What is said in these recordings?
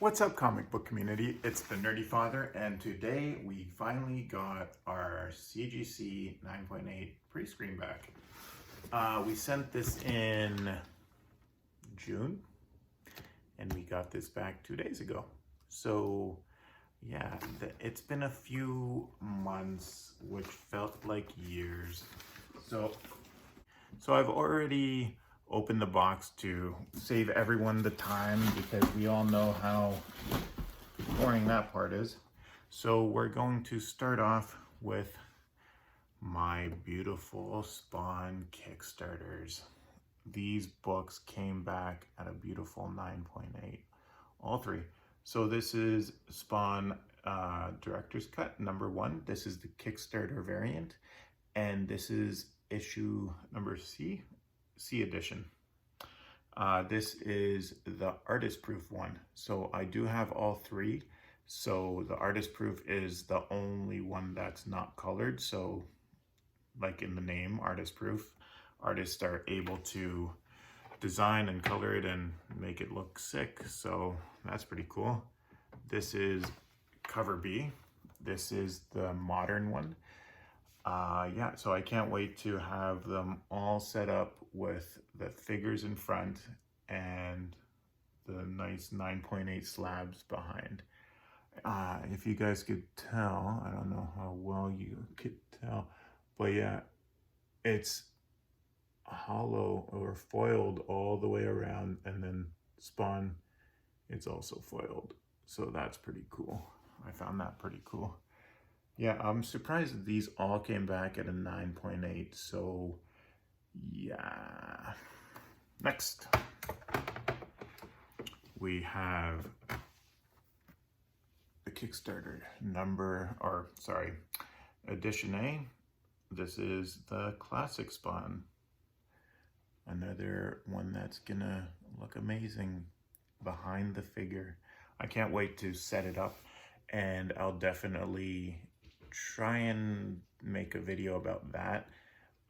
What's up, comic book community? It's the Nerdy Father, and today we finally got our CGC 9.8 pre-screen back. We sent this in June, and we got this back 2 days ago. So, yeah, it's been a few months, which felt like years. So I've already open the box to save everyone the time because we all know how boring that part is. So we're going to start off with my beautiful Spawn Kickstarters. These books came back at a beautiful 9.8, all three. So this is Spawn Director's Cut #1. This is the Kickstarter variant, and this is issue number C edition. This is the artist proof one. So I do have all three. So the artist proof is the only one that's not colored. So like in the name, artist proof, artists are able to design and color it and make it look sick. So that's pretty cool. This is cover B. This is the modern one. Yeah, so I can't wait to have them all set up with the figures in front and the nice 9.8 slabs behind. If you guys could tell, I don't know how well you could tell, but yeah, it's hollow or foiled all the way around, and then Spawn, it's also foiled. So that's pretty cool. I found that pretty cool. Yeah, I'm surprised that these all came back at a 9.8, so yeah. Next, we have the Kickstarter edition A. This is the classic Spawn. Another one that's gonna look amazing behind the figure. I can't wait to set it up, and I'll definitely try and make a video about that.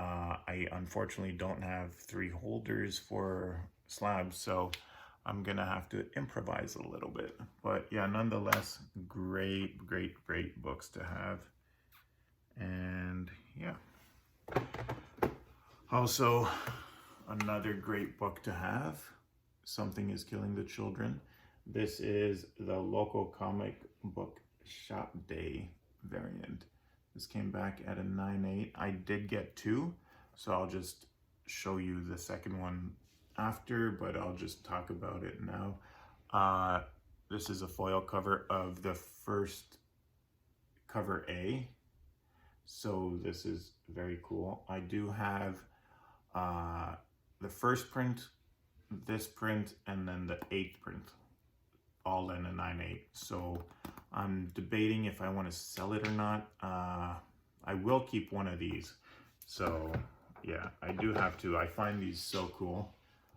I unfortunately don't have 3 holders for slabs, so I'm gonna have to improvise a little bit. But yeah, nonetheless, great books to have. And yeah. Also, another great book to have, Something is Killing the Children. This is the local comic book shop day variant. This came back at a 9.8. I did get 2, so I'll just show you the second one after, but I'll just talk about it now. This is a foil cover of the first cover A, so this is very cool. I do have the first print, this print, and then the 8th print, all in a 9.8. So I'm debating if I want to sell it or not. I will keep one of these. So yeah, I do have to. I find these so cool.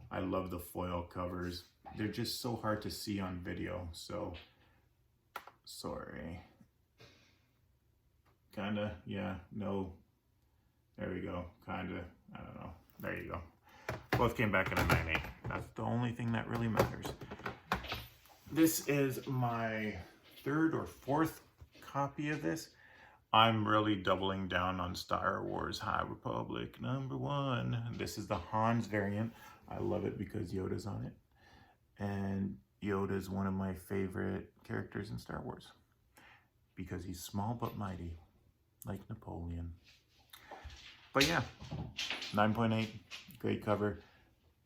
I love the foil covers. They're just so hard to see on video. So sorry. Kinda, yeah, no. There we go. Kinda, I don't know. There you go. Both came back at a 9.8. That's the only thing that really matters. This is my 3rd or 4th copy of this. I'm really doubling down on Star Wars High Republic #1. This is the Han's variant. I love it because Yoda's on it. And Yoda is one of my favorite characters in Star Wars because he's small but mighty, like Napoleon. But yeah, 9.8, great cover.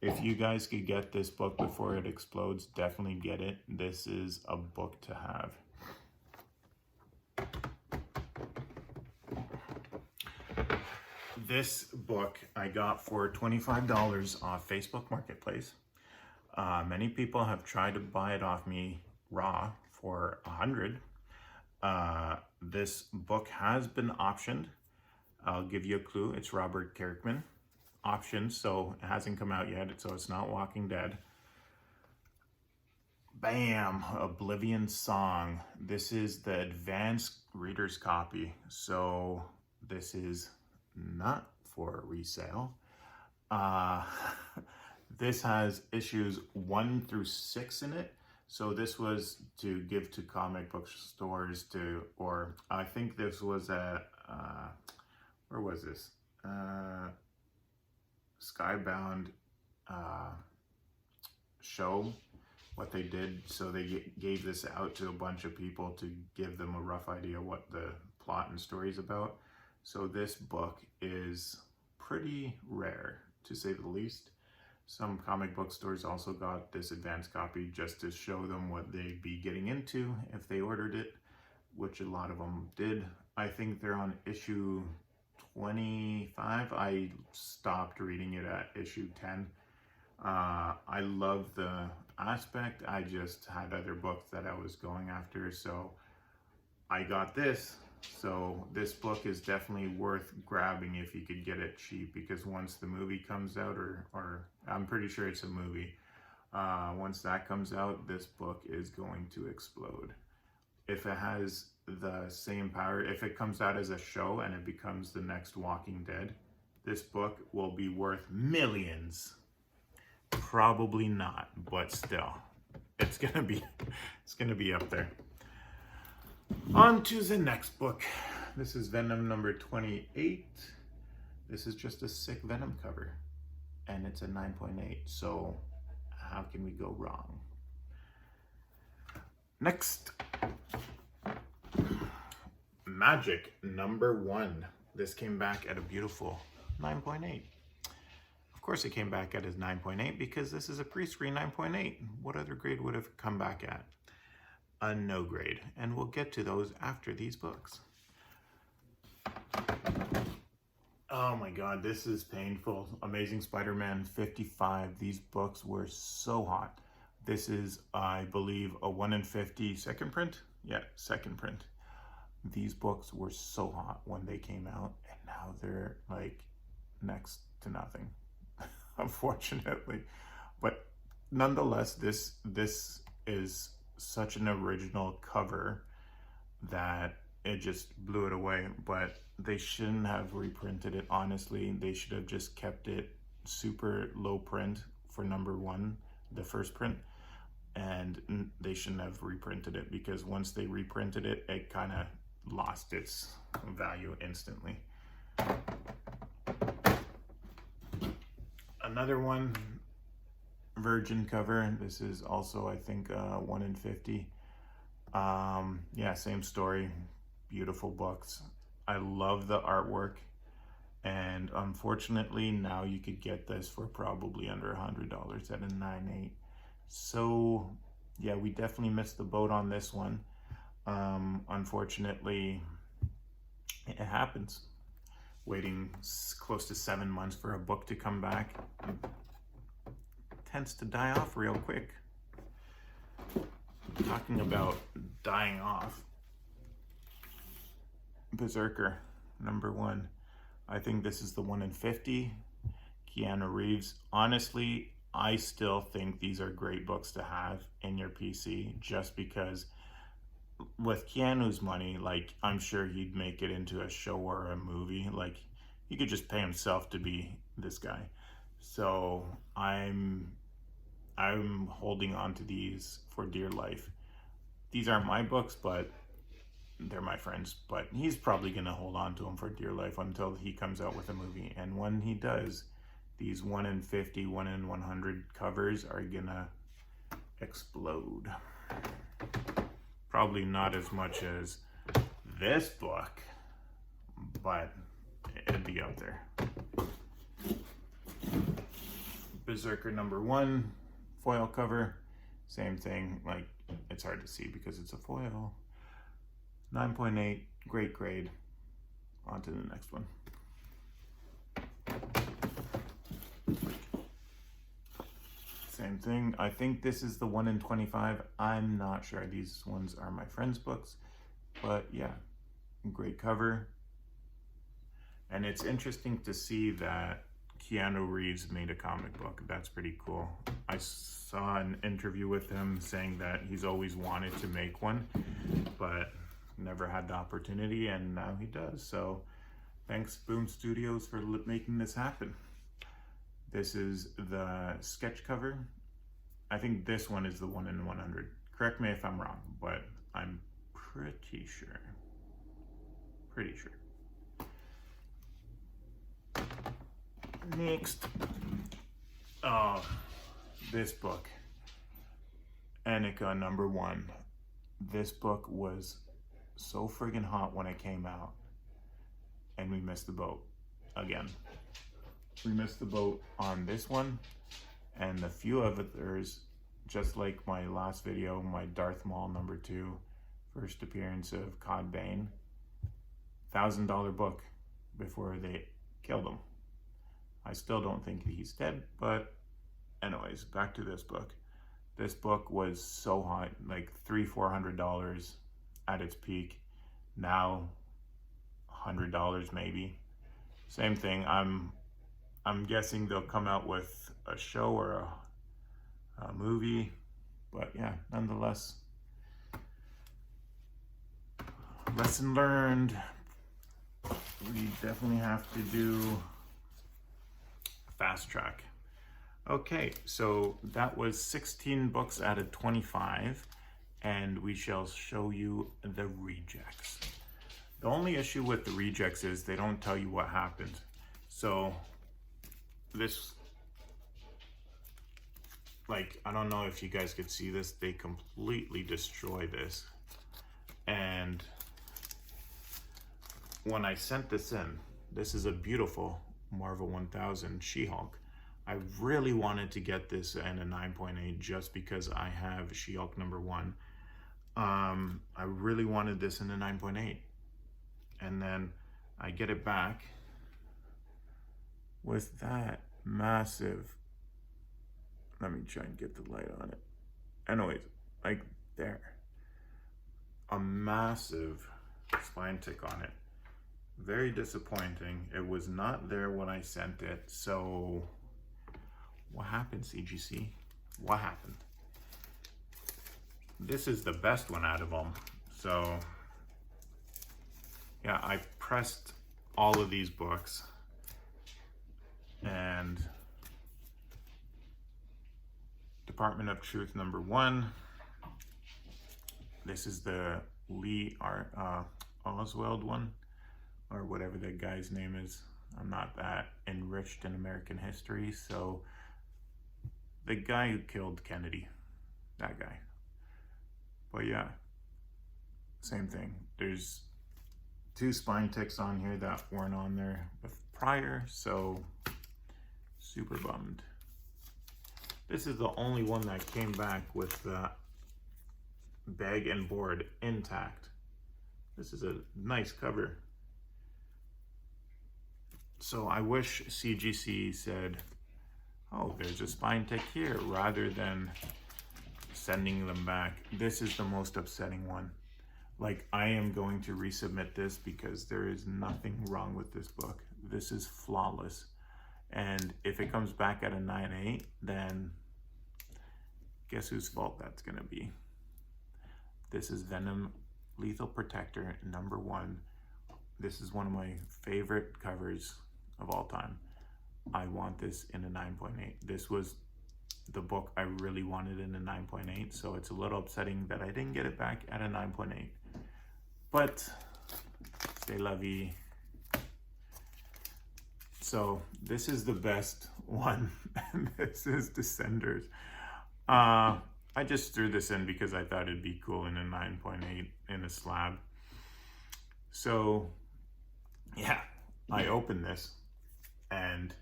If you guys could get this book before it explodes, definitely get it. This is a book to have. This book I got for $25 off Facebook Marketplace. Many people have tried to buy it off me raw for $100. This book has been optioned. I'll give you a clue. It's Robert Kirkman optioned, so it hasn't come out yet, so it's not Walking Dead. Bam! Oblivion Song. This is the advanced reader's copy, so this is not for resale. This has issues 1 through 6 in it, So this was to give to comic book stores or I think this was where was this? Skybound show what they did. So they gave this out to a bunch of people to give them a rough idea what the plot and story is about. So this book is pretty rare, to say the least. Some comic book stores also got this advanced copy just to show them what they'd be getting into if they ordered it, which a lot of them did. I think they're on issue 25. I stopped reading it at issue 10. I love the aspect. I just had other books that I was going after, so I got this. So this book is definitely worth grabbing if you could get it cheap, because once the movie comes out, or I'm pretty sure it's a movie, once that comes out, this book is going to explode. If it has the same power, if it comes out as a show and it becomes the next Walking Dead, this book will be worth millions. Probably not, but still, it's gonna be up there. On to the next book. This is Venom number 28. This is just a sick Venom cover, and it's a 9.8, so how can we go wrong? Next, Magic number 1. This came back at a beautiful 9.8. Of course it came back at a 9.8 because this is a pre-screen 9.8. What other grade would have come back at? A no grade, and we'll get to those after these books. Oh my god, this is painful. Amazing Spider-Man 55. These books were so hot. This is, I believe, a 1 in 50 second print. Yeah, second print. These books were so hot when they came out, and now they're like next to nothing, unfortunately. But nonetheless, this is such an original cover that it just blew it away. But they shouldn't have reprinted it, honestly. They should have just kept it super low print for number 1, the first print, and they shouldn't have reprinted it, because once they reprinted it, it kind of lost its value instantly. Another one, Virgin cover. This is also, I think, 1 in 50. Yeah, same story. Beautiful books. I love the artwork, and unfortunately now you could get this for probably under $100 at a 9.8. So yeah, we definitely missed the boat on this one. Unfortunately, it happens. Waiting close to 7 months for a book to come back tends to die off real quick. Talking about dying off, Berserker number 1. I think this is the 1 in 50. Keanu Reeves. Honestly, I still think these are great books to have in your PC, just because with Keanu's money, like, I'm sure he'd make it into a show or a movie. Like, he could just pay himself to be this guy. So I'm holding on to these for dear life. These aren't my books, but they're my friends. But he's probably gonna hold on to them for dear life until he comes out with a movie. And when he does, these 1 in 50, 1 in 100 covers are gonna explode. Probably not as much as this book, but it'd be out there. Berserker number 1, foil cover. Same thing, like, it's hard to see because it's a foil. 9.8, great grade. On to the next one. Same thing. I think this is the 1 in 25. I'm not sure. These ones are my friend's books. But yeah, great cover. And it's interesting to see that Keanu Reeves made a comic book. That's pretty cool. I saw an interview with him saying that he's always wanted to make one, but never had the opportunity, and now he does. So thanks, Boom Studios, for making this happen. This is the sketch cover. I think this one is the 1 in 100. Correct me if I'm wrong, but I'm pretty sure. Pretty sure. Next, this book, Annika #1. This book was so friggin' hot when it came out, and we missed the boat again. We missed the boat on this one, and a few others, just like my last video, my Darth Maul #2, first appearance of Cod Bane, $1,000 book before they killed him. I still don't think he's dead, but anyways, back to this book. This book was so hot, like $300-400 at its peak. Now, $100 maybe. Same thing. I'm guessing they'll come out with a show or a movie, but yeah, nonetheless, lesson learned. We definitely have to do fast track. Okay, so that was 16 books out of 25, and we shall show you the rejects. The only issue with the rejects is they don't tell you what happened. So this, like, I don't know if you guys could see this, they completely destroy this. And when I sent this in, this is a beautiful Marvel 1000 She-Hulk. I really wanted to get this in a 9.8 just because I have She-Hulk #1. I really wanted this in a 9.8. And then I get it back with that massive, let me try and get the light on it. Anyways, like there, a massive spine tick on it. Very disappointing. It was not there when I sent it. So what happened, CGC? What happened? This is the best one out of them. So yeah, I pressed all of these books, and Department of Truth #1. This is the Lee Oswald one, or whatever the guy's name is. I'm not that enriched in American history, so the guy who killed Kennedy, that guy. But yeah, same thing. There's 2 spine ticks on here that weren't on there prior, so super bummed. This is the only one that came back with the bag and board intact. This is a nice cover. So I wish CGC said, oh, there's a spine tick here, rather than sending them back. This is the most upsetting one. Like, I am going to resubmit this because there is nothing wrong with this book. This is flawless. And if it comes back at a 9.8, then guess whose fault that's gonna be? This is Venom Lethal Protector #1. This is one of my favorite covers of all time. I want this in a 9.8. This was the book I really wanted in a 9.8, so it's a little upsetting that I didn't get it back at a 9.8. But c'est la vie. So this is the best one, and this is Descenders. I just threw this in because I thought it'd be cool in a 9.8 in a slab. So yeah, I opened this and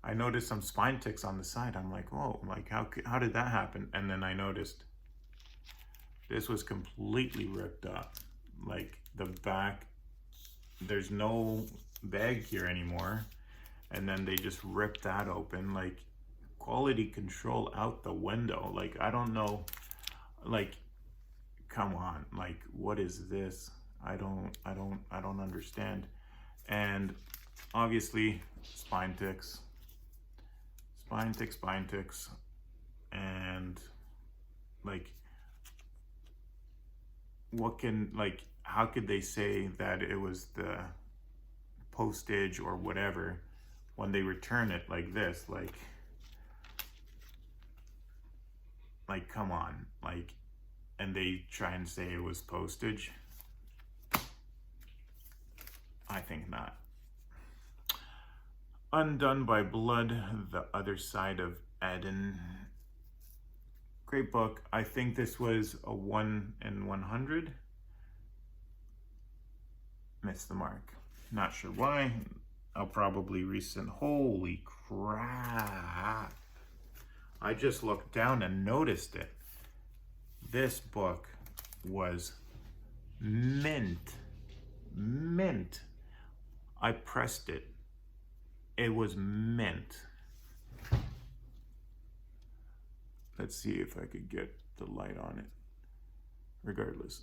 I noticed some spine ticks on the side. I'm like, whoa, like how did that happen? And then I noticed this was completely ripped up. Like the back, there's no bag here anymore. And then they just ripped that open. Like, quality control out the window. Like, I don't know, like, come on, like, what is this? I don't understand. And obviously spine ticks, and like, what can, like, how could they say that it was the postage or whatever when they return it like this? Like, Like, come on. Like, and they try and say it was postage. I think not. Undone by Blood, The Other Side of Eden. Great book. I think this was a 1 in 100. Missed the mark. Not sure why. I'll probably resend. Holy crap. I just looked down and noticed it. This book was mint. Mint. I pressed it. It was mint. Let's see if I could get the light on it. Regardless.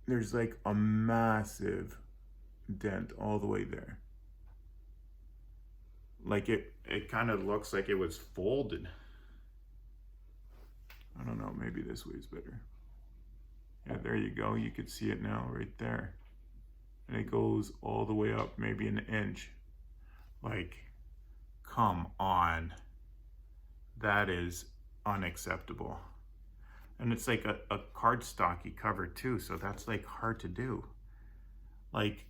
There's like a massive dent all the way there. Like it kind of looks like it was folded. I don't know, maybe this way is better. Yeah, there you go. You could see it now right there. And it goes all the way up, maybe an inch. Like, come on. That is unacceptable. And it's like a cardstocky cover too, so that's like hard to do. Like,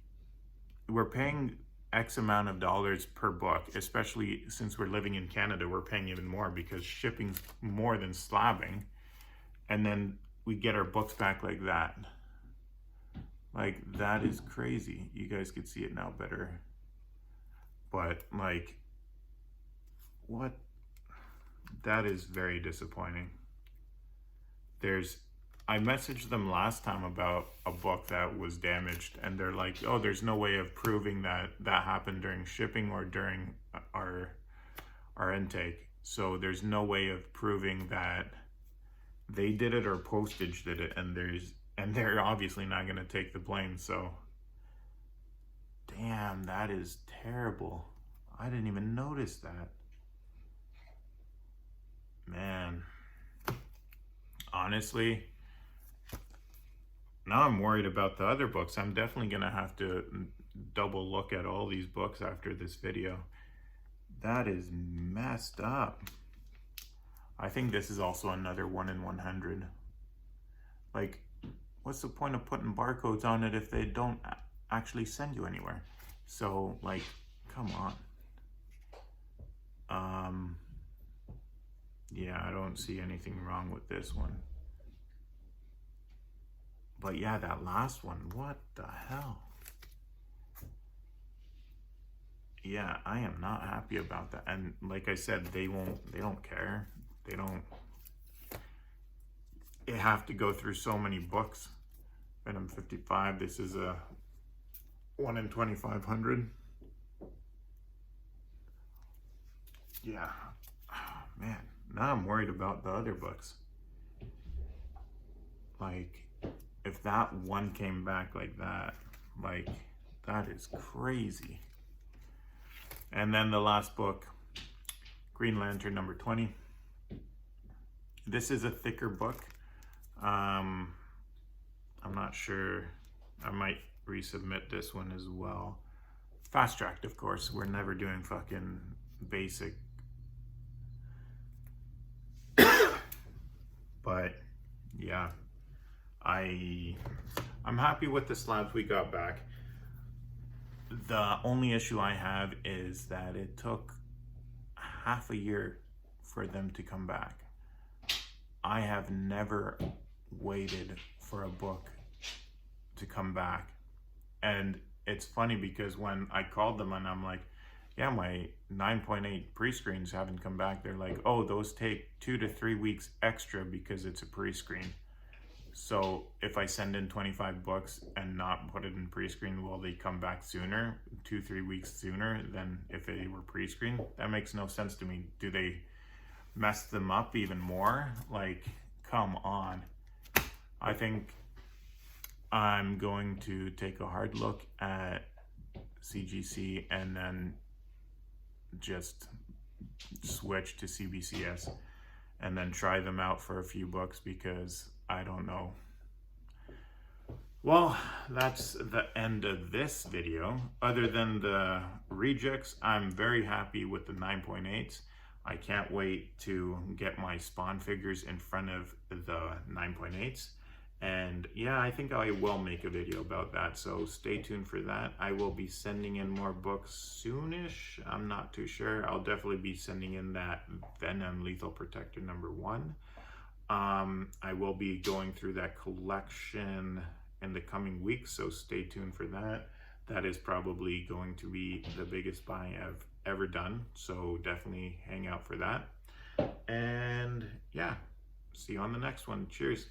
we're paying X amount of dollars per book, especially since we're living in Canada, we're paying even more because shipping's more than slabbing. And then we get our books back like that. Like, that is crazy. You guys could see it now better. But like, what? That is very disappointing. I messaged them last time about a book that was damaged, and they're like, oh, there's no way of proving that that happened during shipping or during our intake. So there's no way of proving that they did it or postage did it, and they're obviously not going to take the blame. So damn, that is terrible. I didn't even notice that. Man, honestly, now I'm worried about the other books. I'm definitely going to have to double look at all these books after this video. That is messed up. I think this is also another 1 in 100. Like, what's the point of putting barcodes on it if they don't actually send you anywhere? So, like, come on. Yeah, I don't see anything wrong with this one. But yeah, that last one, what the hell? Yeah, I am not happy about that. And like I said, they don't care. They have to go through so many books. Venom 55, this is a 1 in 2,500. Yeah, oh, man, now I'm worried about the other books. Like, if that one came back like that, like, that is crazy. And then the last book, Green Lantern number 20. This is a thicker book. I'm not sure. I might resubmit this one as well. Fast tracked, of course. We're never doing fucking basic. But yeah, I'm happy with the slabs we got back. The only issue I have is that it took half a year for them to come back. I have never waited for a book to come back. And it's funny because when I called them and I'm like, yeah, my 9.8 pre-screens haven't come back. They're like, oh, those take 2 to 3 weeks extra because it's a pre-screen. So if I send in 25 books and not put it in pre-screen, will they come back sooner, 2-3 weeks sooner than if they were pre-screen? That makes no sense to me. Do they mess them up even more? Like, come on. I think I'm going to take a hard look at CGC and then just switch to CBCS and then try them out for a few books because I don't know. Well, that's the end of this video. Other than the rejects, I'm very happy with the 9.8s. I can't wait to get my Spawn figures in front of the 9.8s. And yeah, I think I will make a video about that, so stay tuned for that. I will be sending in more books soonish. I'm not too sure. I'll definitely be sending in that Venom Lethal Protector #1. I will be going through that collection in the coming weeks, so stay tuned for that. That is probably going to be the biggest buy I've ever done, so definitely hang out for that. And yeah, see you on the next one. Cheers.